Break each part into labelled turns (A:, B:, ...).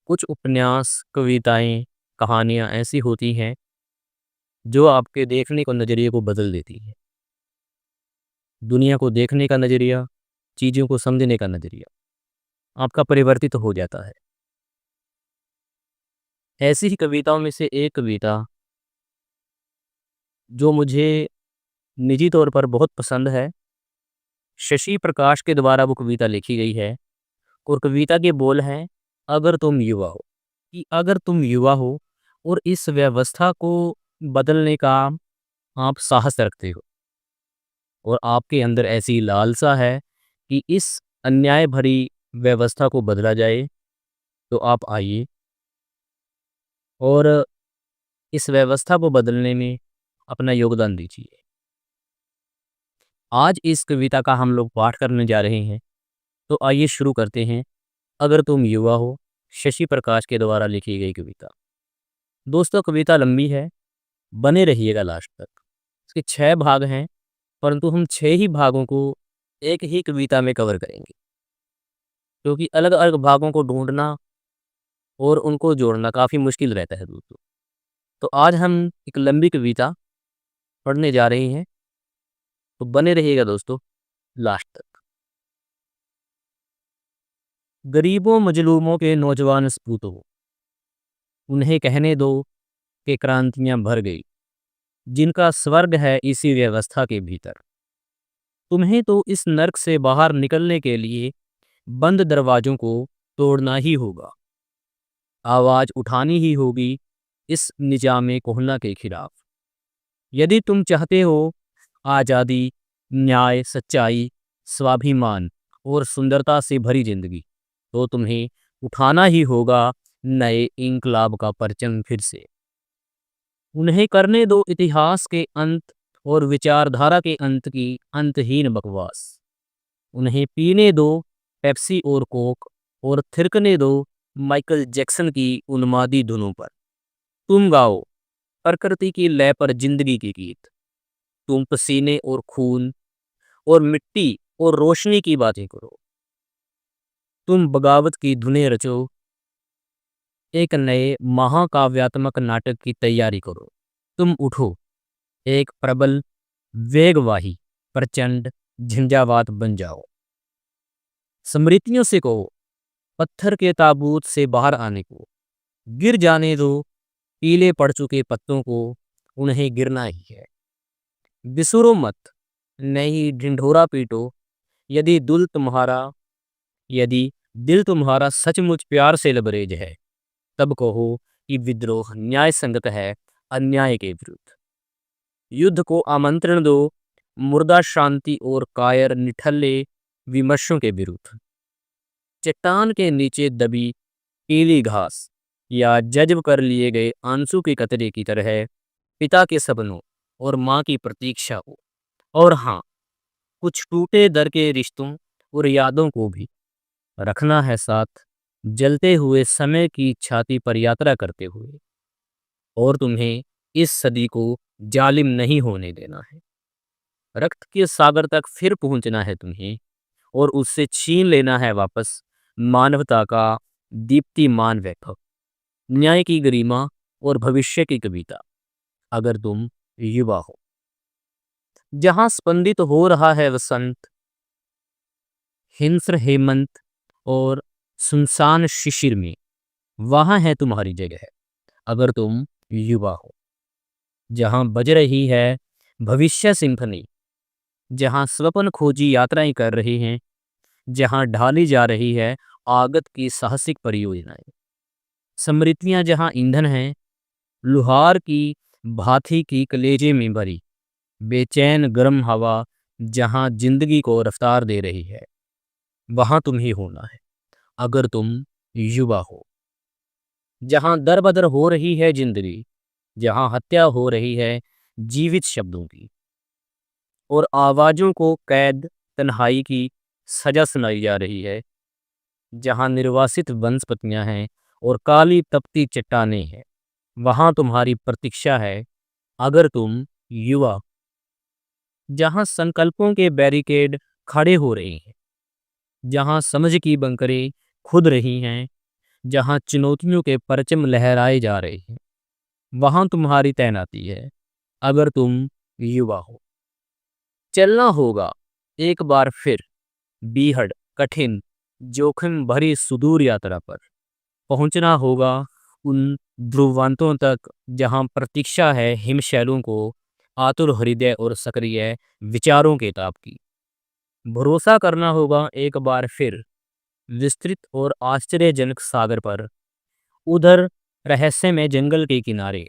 A: कुछ उपन्यास, कविताएँ, कहानियाँ ऐसी होती हैं जो आपके देखने को नज़रिए को बदल देती हैं। दुनिया को देखने का नज़रिया, चीज़ों को समझने का नज़रिया आपका परिवर्तित हो जाता है। ऐसी ही कविताओं में से एक कविता जो मुझे निजी तौर पर बहुत पसंद है, शशि प्रकाश के द्वारा वो कविता लिखी गई है और कविता के बोल हैं, अगर तुम युवा हो। कि अगर तुम युवा हो और इस व्यवस्था को बदलने का आप साहस रखते हो और आपके अंदर ऐसी लालसा है कि इस अन्याय भरी व्यवस्था को बदला जाए, तो आप आइए और इस व्यवस्था को बदलने में अपना योगदान दीजिए। आज इस कविता का हम लोग पाठ करने जा रहे हैं, तो आइए शुरू करते हैं। अगर तुम युवा हो, शशि प्रकाश के द्वारा लिखी गई कविता। दोस्तों, कविता लंबी है, बने रहिएगा लास्ट तक। इसके 6 भाग हैं, परंतु हम 6 ही भागों को एक ही कविता में कवर करेंगे, क्योंकि अलग-अलग भागों को ढूँढना और उनको जोड़ना काफ़ी मुश्किल रहता है दोस्तों। तो आज हम एक लंबी कविता पढ़ने जा रहे हैं, तो बने रहिएगा दोस्तों लास्ट तक। गरीबों मजलूमों के नौजवान सपूतों, उन्हें कहने दो कि क्रांतियाँ भर गई, जिनका स्वर्ग है इसी व्यवस्था के भीतर। तुम्हें तो इस नर्क से बाहर निकलने के लिए बंद दरवाजों को तोड़ना ही होगा, आवाज़ उठानी ही होगी इस निजाम कोहना के खिलाफ। यदि तुम चाहते हो आज़ादी, न्याय, सच्चाई, स्वाभिमान और सुंदरता से भरी जिंदगी, तो तुम्हें उठाना ही होगा नए इंकलाब का परचम फिर से। उन्हें करने दो इतिहास के अंत और विचारधारा के अंत की अंतहीन बकवास। उन्हें पीने दो पेप्सी और कोक और थिरकने दो माइकल जैक्सन की उन्मादी धुनों पर। तुम गाओ प्रकृति की लय पर जिंदगी के गीत। तुम पसीने और खून और मिट्टी और रोशनी की बातें करो। तुम बगावत की धुनें रचो, एक नए महाकाव्यात्मक नाटक की तैयारी करो। तुम उठो, एक प्रबल वेगवाही प्रचंड झंझावात बन जाओ। स्मृतियों से कहो पत्थर के ताबूत से बाहर आने को। गिर जाने दो पीले पड़ चुके पत्तों को, उन्हें गिरना ही है। बिसुरो मत, नहीं ढिंढोरा पीटो। यदि दिल तुम्हारा यदि दिल तुम्हारा सचमुच प्यार से लबरेज है, तब कहो कि विद्रोह न्याय संगत है अन्याय के विरुद्ध। युद्ध को आमंत्रण दो मुर्दा शांति और कायर निठल्ले विमर्शों के विरुद्ध। चट्टान के नीचे दबी पीली घास या जज्ब कर लिए गए आंसू के कतरे की तरह पिता के सपनों और माँ की प्रतीक्षा को, और हाँ, कुछ टूटे दर के रिश्तों और यादों को भी रखना है साथ, जलते हुए समय की छाती पर यात्रा करते हुए। और तुम्हें इस सदी को जालिम नहीं होने देना है। रक्त के सागर तक फिर पहुंचना है तुम्हें और उससे छीन लेना है वापस मानवता का दीप्तिमान वैभव, न्याय की गरिमा और भविष्य की कविता। अगर तुम युवा हो, जहां स्पंदित हो रहा है वसंत, हिंस्र हेमंत और सुनसान शिशिर में, वहां है तुम्हारी जगह। अगर तुम युवा हो, जहां बज रही है भविष्य सिंफनी, जहां स्वप्न खोजी यात्राएं कर रहे हैं, जहां ढाली जा रही है आगत की साहसिक परियोजनाएं। स्मृतियां जहां ईंधन है, लुहार की भाथी की कलेजे में भरी बेचैन गर्म हवा जहां जिंदगी को रफ्तार दे रही है, वहां तुम ही होना है। अगर तुम युवा हो, जहां दर बदर हो रही है जिंदगी, जहां हत्या हो रही है जीवित शब्दों की और आवाजों को कैद तन्हाई की सजा सुनाई जा रही है, जहां निर्वासित वनस्पतियां हैं और काली तपती चट्टानें हैं, वहां तुम्हारी प्रतीक्षा है। अगर तुम युवा, जहां संकल्पों के बैरिकेड खड़े हो रहे हैं, जहां समझ की बंकरें खुद रही हैं, जहाँ चुनौतियों के परचम लहराए जा रहे हैं, वहाँ तुम्हारी तैनाती है अगर तुम युवा हो। चलना होगा एक बार फिर बीहड़ कठिन जोखिम भरी सुदूर यात्रा पर। पहुंचना होगा उन ध्रुवांतों तक जहां प्रतीक्षा है हिमशैलों को आतुर हृदय और सक्रिय विचारों के ताप की। भरोसा करना होगा एक बार फिर विस्तृत और आश्चर्यजनक सागर पर, उधर रहस्य में जंगल के किनारे,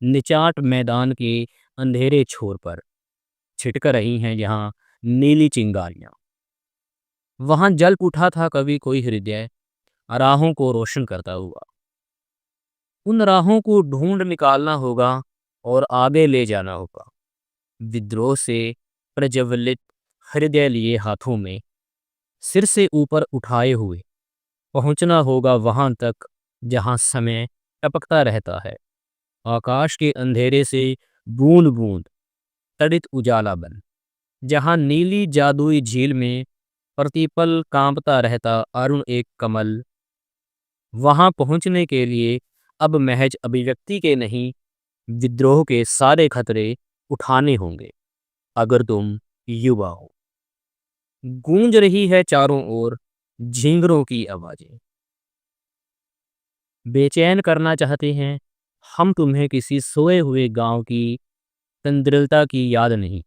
A: निचाट मैदान के अंधेरे छोर पर छिटक रही हैं यहाँ नीली चिंगारियां। वहां जल उठा था कभी कोई हृदय राहों को रोशन करता हुआ। उन राहों को ढूंढ निकालना होगा और आगे ले जाना होगा, विद्रोह से प्रज्वलित हृदय लिए हाथों में, सिर से ऊपर उठाए हुए। पहुंचना होगा वहां तक जहां समय टपकता रहता है, आकाश के अंधेरे से बूंद बूंद तड़ित उजाला बन, जहां नीली जादुई झील में प्रतिपल कांपता रहता अरुण एक कमल। वहां पहुंचने के लिए अब महज अभिव्यक्ति के नहीं, विद्रोह के सारे खतरे उठाने होंगे अगर तुम युवा हो। गूंज रही है चारों ओर झींगरों की आवाजें, बेचैन करना चाहते हैं हम तुम्हें किसी सोए हुए गांव की तंद्रिलता की याद नहीं,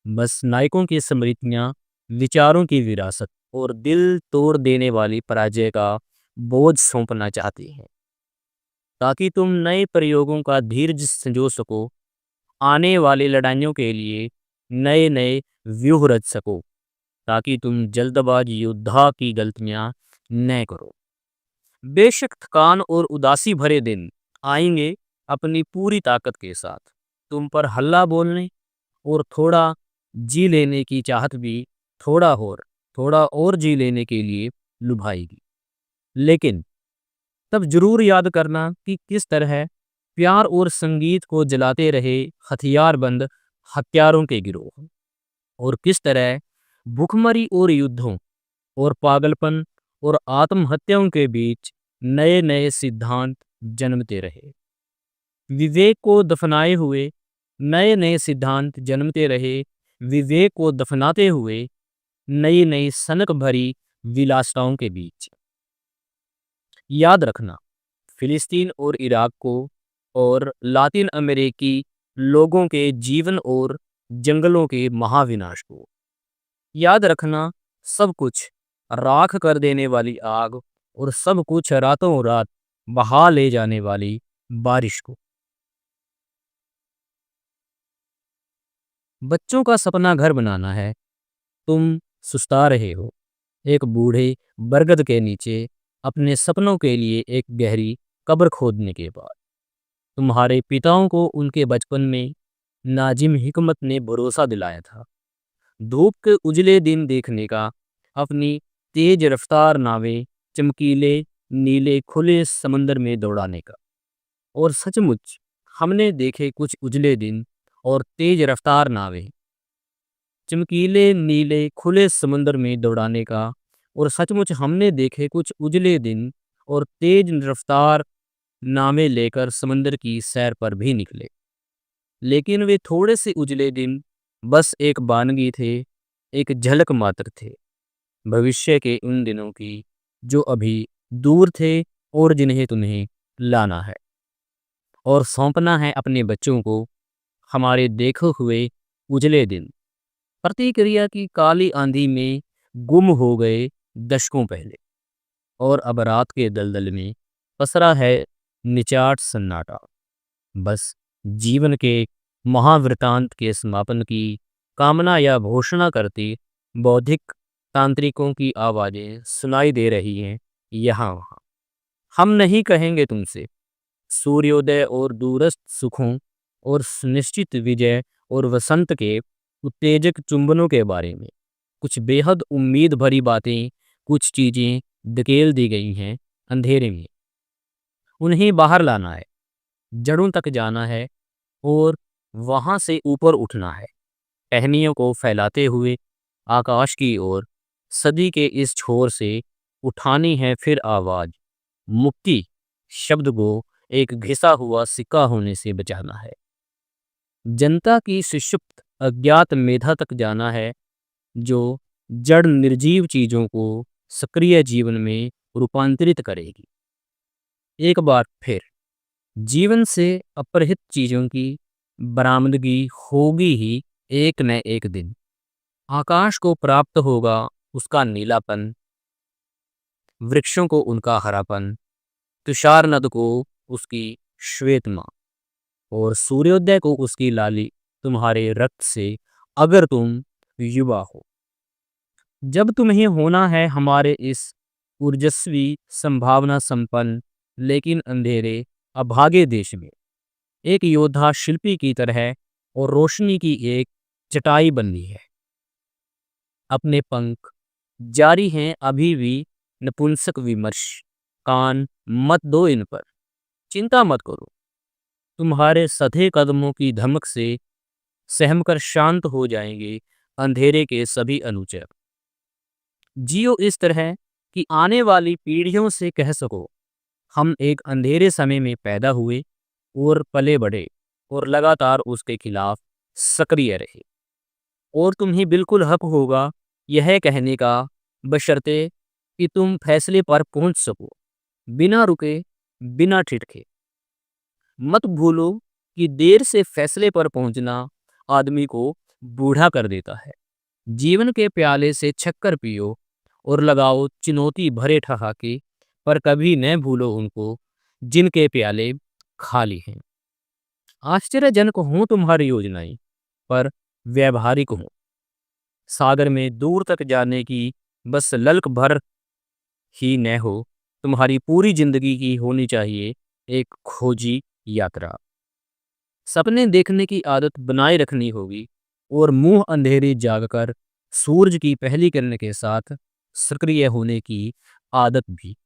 A: बस नायकों की स्मृतियां, विचारों की विरासत और दिल तोड़ देने वाली पराजय का बोझ सौंपना चाहते हैं, ताकि तुम नए प्रयोगों का धीरज संजो सको, आने वाली लड़ाइयों के लिए नए नए व्यूह रच सको, ताकि तुम जल्दबाज योद्धा की गलतियां न करो। बेशक थकान और उदासी भरे दिन आएंगे अपनी पूरी ताकत के साथ, तुम पर हल्ला बोलने और थोड़ा जी लेने की चाहत भी थोड़ा और जी लेने के लिए लुभाएगी। लेकिन तब जरूर याद करना कि किस तरह प्यार और संगीत को जलाते रहे हथियारबंद हत्यारों के गिरोह, और किस तरह भुखमरी और युद्धों और पागलपन और आत्महत्याओं के बीच नए नए सिद्धांत जन्मते रहे। विवेक को दफनाए हुए नए नए सिद्धांत जन्मते रहे, विवेक को दफनाते हुए नई नई सनक भरी विलासिताओं के बीच। याद रखना फिलिस्तीन और इराक को और लातिन अमेरिकी लोगों के जीवन और जंगलों के महाविनाश को। याद रखना सब कुछ राख कर देने वाली आग और सब कुछ रातों रात बहा ले जाने वाली बारिश को। बच्चों का सपना घर बनाना है, तुम सुस्ता रहे हो एक बूढ़े बरगद के नीचे अपने सपनों के लिए एक गहरी कब्र खोदने के बाद। तुम्हारे पिताओं को उनके बचपन में नाजिम हिकमत ने भरोसा दिलाया था, धूप के उजले दिन देखने का, अपनी तेज रफ्तार नावें चमकीले नीले खुले समंदर में दौड़ाने का। और सचमुच हमने देखे कुछ उजले दिन और तेज रफ्तार नावें चमकीले नीले खुले समंदर में दौड़ाने का। और सचमुच हमने देखे कुछ उजले दिन और तेज रफ्तार नावें लेकर समंदर की सैर पर भी निकले। लेकिन वे थोड़े से उजले दिन बस एक बानगी थे, एक झलक मात्र थे भविष्य के उन दिनों की जो अभी दूर थे और जिन्हें तुम्हें लाना है और सौंपना है अपने बच्चों को। हमारे देखे हुए उजले दिन प्रतिक्रिया की काली आंधी में गुम हो गए दशकों पहले, और अब रात के दलदल में पसरा है निचाट सन्नाटा। बस जीवन के महावृतांत के समापन की कामना या घोषणा करती बौद्धिक तांत्रिकों की आवाजें सुनाई दे रही हैं यहाँ वहाँ। हम नहीं कहेंगे तुमसे सूर्योदय और दूरस्थ सुखों और सुनिश्चित विजय और वसंत के उत्तेजक चुंबनों के बारे में। कुछ बेहद उम्मीद भरी बातें, कुछ चीजें धकेल दी गई हैं अंधेरे में, उन्हें बाहर लाना है, जड़ों तक जाना है और वहां से ऊपर उठना है, टहनियों को फैलाते हुए आकाश की ओर। सदी के इस छोर से उठानी है फिर आवाज, मुक्ति शब्द को एक घिसा हुआ सिक्का होने से बचाना है। जनता की सुषुप्त अज्ञात मेधा तक जाना है, जो जड़ निर्जीव चीजों को सक्रिय जीवन में रूपांतरित करेगी। एक बार फिर जीवन से अपहृत चीजों की बरामदगी होगी ही एक न एक दिन। आकाश को प्राप्त होगा उसका नीलापन, वृक्षों को उनका हरापन, तुषार नद को उसकी श्वेतमा और सूर्योदय को उसकी लाली तुम्हारे रक्त से, अगर तुम युवा हो। जब तुम्हें होना है हमारे इस ऊर्जस्वी संभावना संपन्न लेकिन अंधेरे अभागे देश में एक योद्धा शिल्पी की तरह और रोशनी की एक चटाई बननी है। अपने पंख जारी हैं अभी भी नपुंसक विमर्श, कान मत दो इन पर, चिंता मत करो। तुम्हारे सधे कदमों की धमक से सहमकर शांत हो जाएंगे अंधेरे के सभी अनुचर। जियो इस तरह कि आने वाली पीढ़ियों से कह सको, हम एक अंधेरे समय में पैदा हुए और पले बढ़े और लगातार उसके खिलाफ सक्रिय रहे। और तुम्हें बिल्कुल हक होगा यह कहने का, बशर्ते कि तुम फैसले पर पहुंच सको, बिना रुके, बिना ठिठके। मत भूलो कि देर से फैसले पर पहुंचना आदमी को बूढ़ा कर देता है। जीवन के प्याले से छक्कर पियो और लगाओ चुनौती भरे ठहाके, पर कभी न भूलो उनको जिनके प्याले खाली हैं। आश्चर्यजनक हों तुम्हारी योजनाएं, पर व्यवहारिक हों। सागर में दूर तक जाने की बस ललक भर ही न हो, तुम्हारी पूरी जिंदगी की होनी चाहिए एक खोजी यात्रा। सपने देखने की आदत बनाए रखनी होगी और मुंह अंधेरे जागकर सूरज की पहली किरण के साथ सक्रिय होने की आदत भी।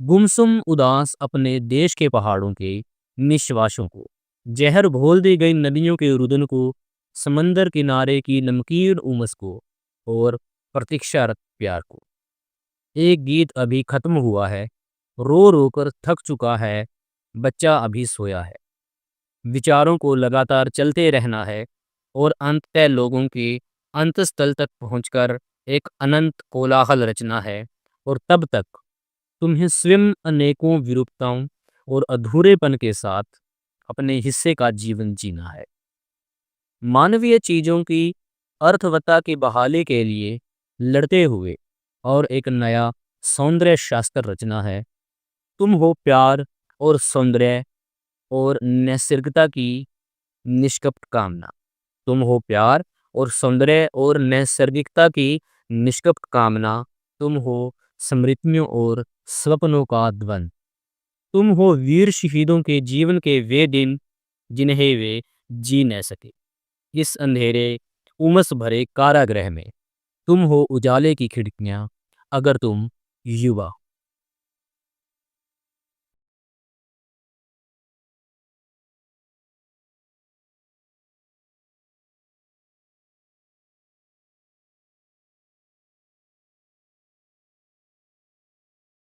A: गुमसुम उदास अपने देश के पहाड़ों के निश्वासों को, जहर घोल दी गई नदियों के रुदन को, समंदर किनारे की नमकीन उमस को और प्रतीक्षारत प्यार को। एक गीत अभी खत्म हुआ है, रो रो कर थक चुका है, बच्चा अभी सोया है। विचारों को लगातार चलते रहना है और अंततः लोगों के अंतस्थल तक पहुंचकर एक अनंत कोलाहल रचना है। और तब तक तुम्हें स्वयं अनेकों विरूपताओं और अधूरेपन के साथ अपने हिस्से का जीवन जीना है। मानवीय चीजों की अर्थवत्ता की बहाली के लिए लड़ते हुए और एक नया सौंदर्य शास्त्र रचना है। तुम हो प्यार और सौंदर्य और नैसर्गिकता की निष्कपट कामना। तुम हो प्यार और सौंदर्य और नैसर्गिकता की निष्कपट कामना। तुम हो स्मृतियों और सपनों का द्वंद। तुम हो वीर शहीदों के जीवन के वे दिन जिन्हें वे जी न सके इस अंधेरे उमस भरे कारागृह में। तुम हो उजाले की खिड़कियां, अगर तुम युवा हो।